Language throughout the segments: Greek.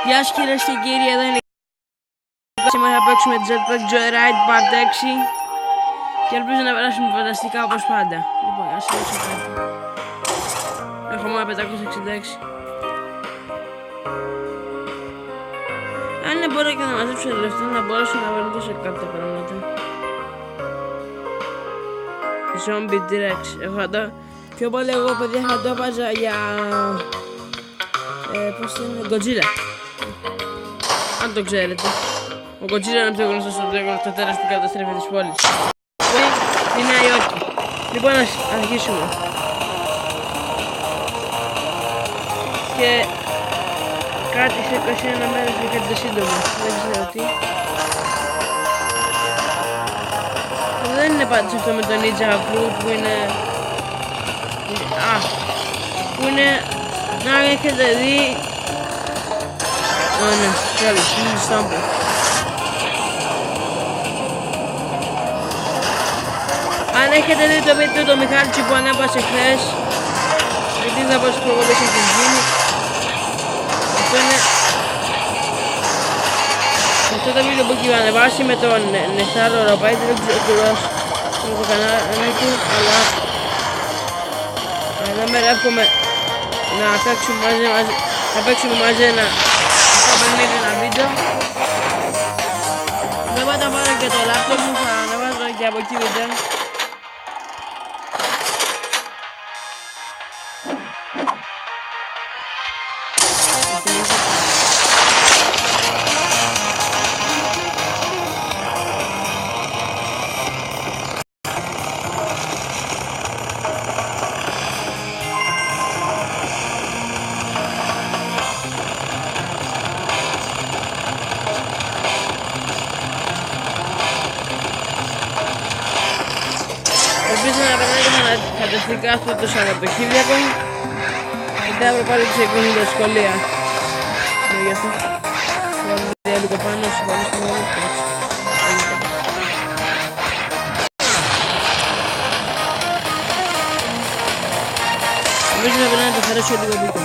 Γεια σας κυρίες και κύριοι, εδώ είναι σήμερα θα παίξουμε Jetpack Joyride Part 6 και ελπίζω να περάσουμε φανταστικά όπως πάντα. Λοιπόν, ας ρίξω κάτι. Έχω μόνο 566. Αν δεν μπορώ και να μαζέψω λεφτά, να μπορέσω να βάλω τόσο κάποια πράγματα. Zombie T-Rex. Πιο πολύ εγώ παιδιά θα το έβαζα για... πώς το είναι, Godzilla. Αν το ξέρετε. Ο Godzilla είναι πιο γνωστός στο τέρας που καταστρέφει τις πόλεις. Στη Νέα Υόρκη. Λοιπόν, ας αρχίσουμε. Και κάτι σε 21 μέρες και κάτι σύντομο. Δεν ξέρω τι. Δεν είναι πάντως αυτό με τον Ninja Fruit που είναι... που είναι... Να έχετε δει... ναι, τέλος, είναι στάμπο. Αν έχετε δει το βίντεο του Μιχάλη που ανέβασε χθες, γιατί θα πω στις προβολές έχει γίνει. Αυτό είναι... αυτό το βίντεο που έχει ανεβάσει με τον Νεκτάρο Ροπαϊτη, δεν ξέρω κουρός το κανάλι του, αλλά... δεν με εύχομαι να παίξουμε μαζί ένα βίντεο. Βέβαια θα πάρω και το λάπτοπ μου, θα ανεβάζω και από εκεί βίντεο. Ελπίζω να περνάει φανταστικά αυτό το Σαββατοκύριακο και θα βρω πάλι τους εγγόνους στα σχολεία. Γι' αυτό θα λίγο πάνω, συμφωνήσω με όλους. Νομίζω να περνάει να το χαρέσω λίγο βίντεο.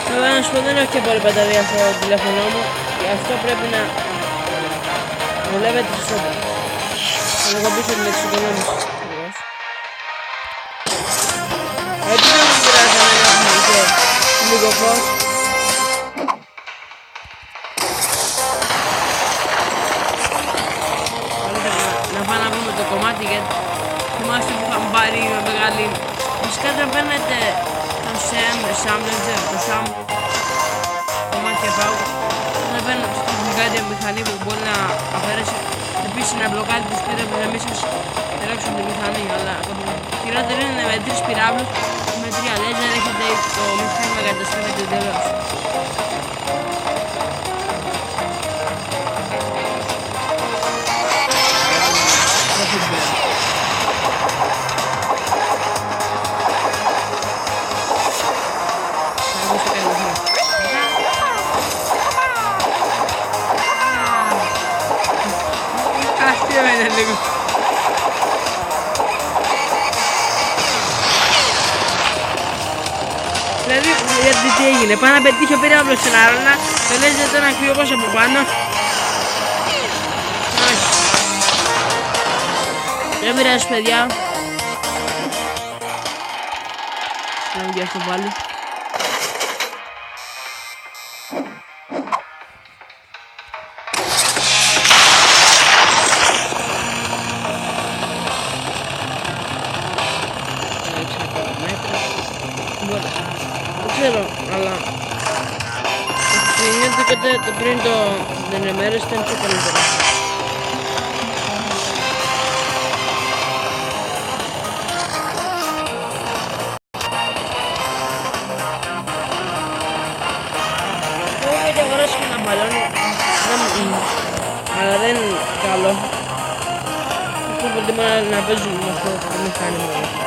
Βέβαια να σου πω δεν έχω και πολύ μπαταρία στο τηλέφωνο μου, γι' αυτό πρέπει να βλέπετε σωστά. Θα λογοποιήσω την εξοικονόμηση. Επειδή δεν πειράζει να έχουμε και λίγο φως. Να πάω να βρούμε το κομμάτι γιατί θυμάστε που είχαμε πάρει με μεγάλη... Φυσικά δεν παίρνετε το Sam, δεν ξέρω, το Sam κομμάτι και πάω. Δεν παίρνετε το μεγάλη μηχανή που μπορεί να αφαιρέσει επίσης να μπλοκάρει τους πύραυλους να μην σας τεράξουν τη μηχανή, αλλά το χειρότερο είναι με 3 πυράβλους με 3 λέζερ έχετε το μηχάνημα καταστρέφεται τελώς. Δηλαδή, γιατί τι έγινε, πάω να πετύχει ο πύραυλος στην άρωνα, το λέζερ τώρα να κρύο όπως από πάνω. Δεν πειράζει παιδιά. Να μην αυτό πάλι. Δεν ξέρω, αλλά νιώθηκατε το πριν την ημέρα ήταν πιο καλύτερο. Εγώ γιατί αγοράσω ένα μπαλόνι, αλλά δεν είναι καλό. Αυτό προτιμώ να παίζουμε με αυτό το μηχάνημα.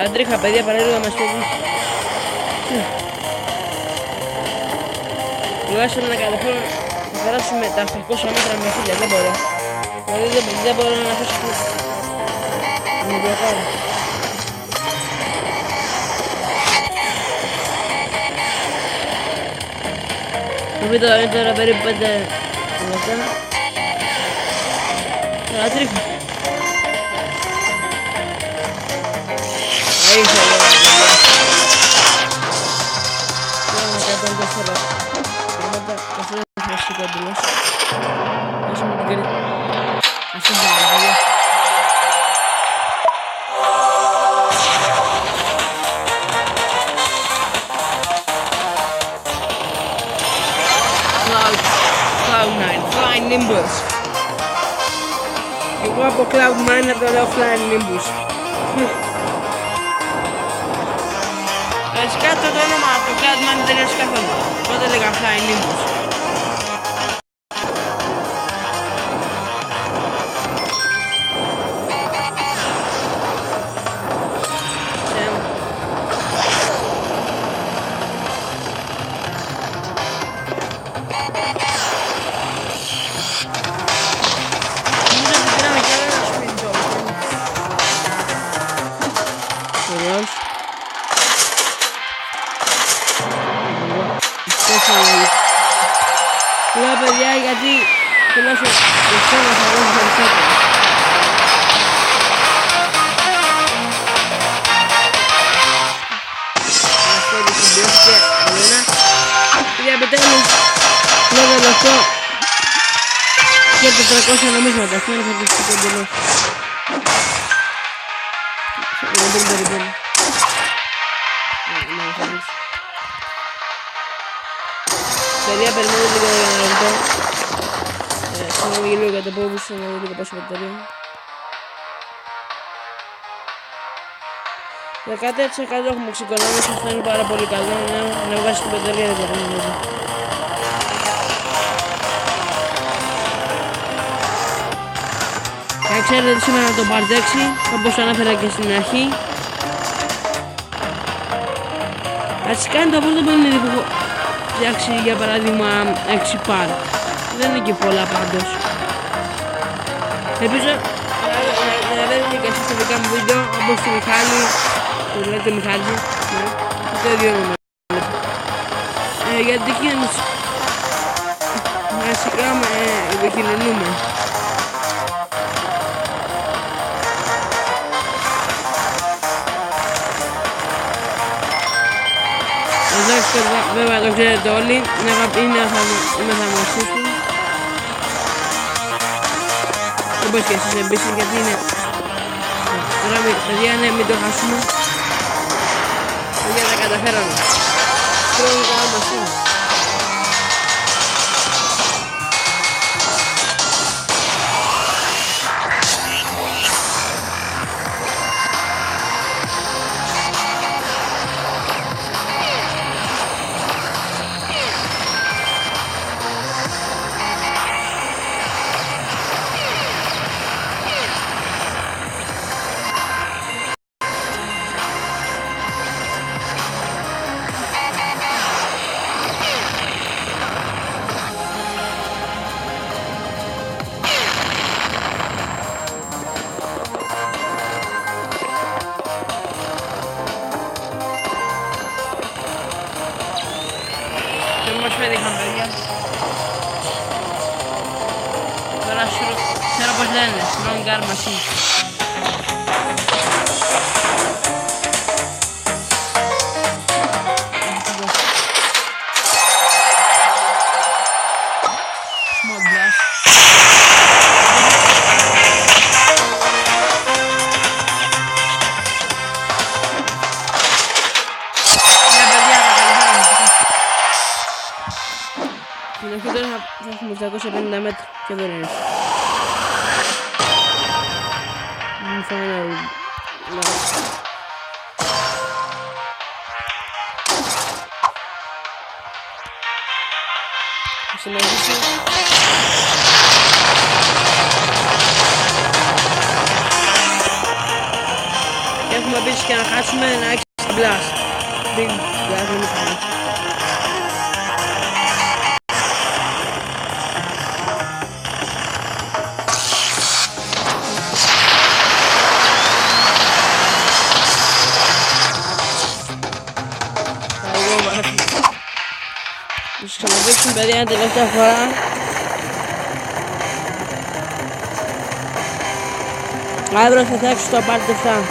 Παράτριχα παιδιά, παρέλογα μας φεύγουν. Τουλάχιστον να καταφέρω να περάσουμε τα 800 μέτρα με 1000, δεν μπορώ. Δηλαδή δεν μπορώ να αφήσω να με διακάρω. Το βίντεο είναι τώρα περίπου 5 λεπτά. Παράτριχα. Ήρθε εδώ, παιδιά. Τώρα με 104 κομμάτα, καθώς δεν θα σηκώ εντελώς. Όσο με την κρύη. Αυτό είναι το παιδιά. Cloud9, Flying Nimbus. Εγώ από Cloud9 να το λέω Flying Nimbus. Αρχικά το όνομα του Cloud9 δεν έρχεται καθόλου. Τότε έλεγα Flying Nimbus. Λέω παιδιά γιατί τουλάχιστον αυτό να θα δώσει περισσότερο. Αυτό είναι συμπληρώθηκε εμένα. Παιδιά επιτέλους level 8 και 400 νομίσματα. Αυτό είναι φανταστικό εντελώς. Δεν την περιμένω. Παιδιά, περιμένω λίγο για ένα λεπτό. Συγγνώμη λίγο για το πόβους, να δω λίγο πόσο μπαταρία. 10% έχουμε εξοικονόμηση, αυτό είναι πάρα πολύ καλό. Να βγάσει την μπαταρία δεν νομίζω. Θα ξέρετε σήμερα το Part 6, όπως ανέφερα και στην αρχή. Αρχικά είναι το πρώτο παιχνίδι που έχω φτιάξει, για παράδειγμα 6 πάρ. Δεν είναι και πολλά πάντως. Ελπίζω να βλέπετε και εσείς τα δικά μου βίντεο, όπως το Μιχάλη, που λέτε Μιχάλη, ναι, το ίδιο όνομα. Γιατί εκείνος βασικά επικοινωνούμε. Εντάξει, βέβαια το ξέρετε όλοι, είναι θαυμαστής του. Όπως και εσείς επίσης, γιατί είναι... Τώρα παιδιά, ναι, μην το χάσουμε. Παιδιά, τα καταφέραμε. Τρώμε καλά μας είναι. Μας πέτυχαν παιδιά. Τώρα ξέρω πως λένε, strong arm machine. Small blast. Στην αρχή τώρα θα έχουμε 750 μέτρα και δεν είναι. Μου φάνε όλοι. Θα συνεχίσω. Και έχουμε μπει επίσης και να χάσουμε να έχεις την Blast. Big Blast, δεν είναι. Θα τους ξαναδείξουμε παιδιά ένα τελευταία φορά. Αύριο θα φτιάξω το Part 7.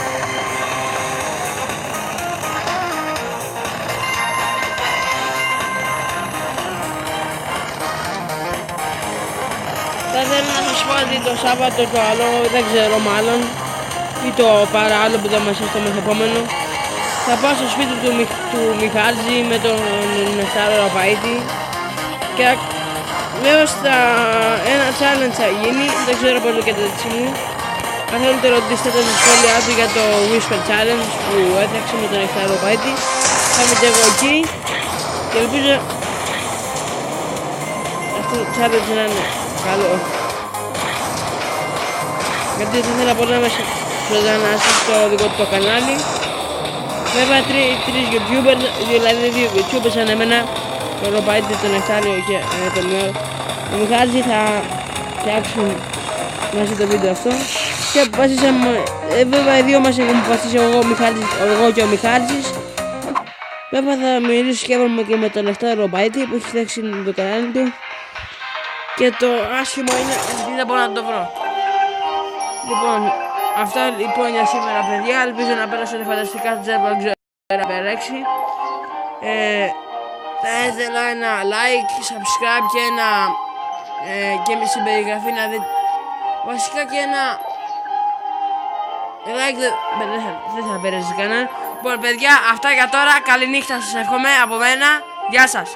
Θα θέλω να σας πω ότι το Σάββατο το άλλο, δεν ξέρω μάλλον, ή το παράλληλο που θα μας έρθει το μεθεπόμενο, θα πάω στο σπίτι του Μιχάλη με τον Νεστάρο Ραπαίτη και λέω στα ένα challenge θα γίνει, δεν ξέρω πώς το κατέτσι μου. Αν θέλετε ρωτήστε τα σχόλιά του για το Whisper Challenge που έφτιαξε με τον Νεστάρο Ραπαίτη. Θα είμαι και εγώ εκεί και ελπίζω αυτό το challenge να είναι καλό. Γιατί θα ήθελα πολλά να ζωντανά στο δικό του το κανάλι. Βέβαια τρεις YouTubers, δηλαδή δύο YouTubers σαν εμένα, τον Ροπαίτη, τον Νεκτάριο και τον Μιχάλη θα φτιάξουν μαζί το βίντεο αυτό. Και αποφασίσαμε, βέβαια οι δύο μας έχουμε αποφασίσει, εγώ και ο Μιχάλης. Βέβαια θα μιλήσω σκέφτομαι και με τον Νεκτάριο Ροπαίτη που έχει φτιάξει το κανάλι του. Και το άσχημο είναι ότι δεν μπορώ να το βρω. Λοιπόν, αυτά λοιπόν για σήμερα παιδιά, ελπίζω να πέρασετε φανταστικά, δεν ξέρω να περέξει. Θα ήθελα ένα like, subscribe και και με συμπεριγραφή να δείτε. Βασικά και ένα like δεν θα πέρασε κανένα. Λοιπόν παιδιά, αυτά για τώρα, καλή νύχτα σας εύχομαι από μένα, γεια σας.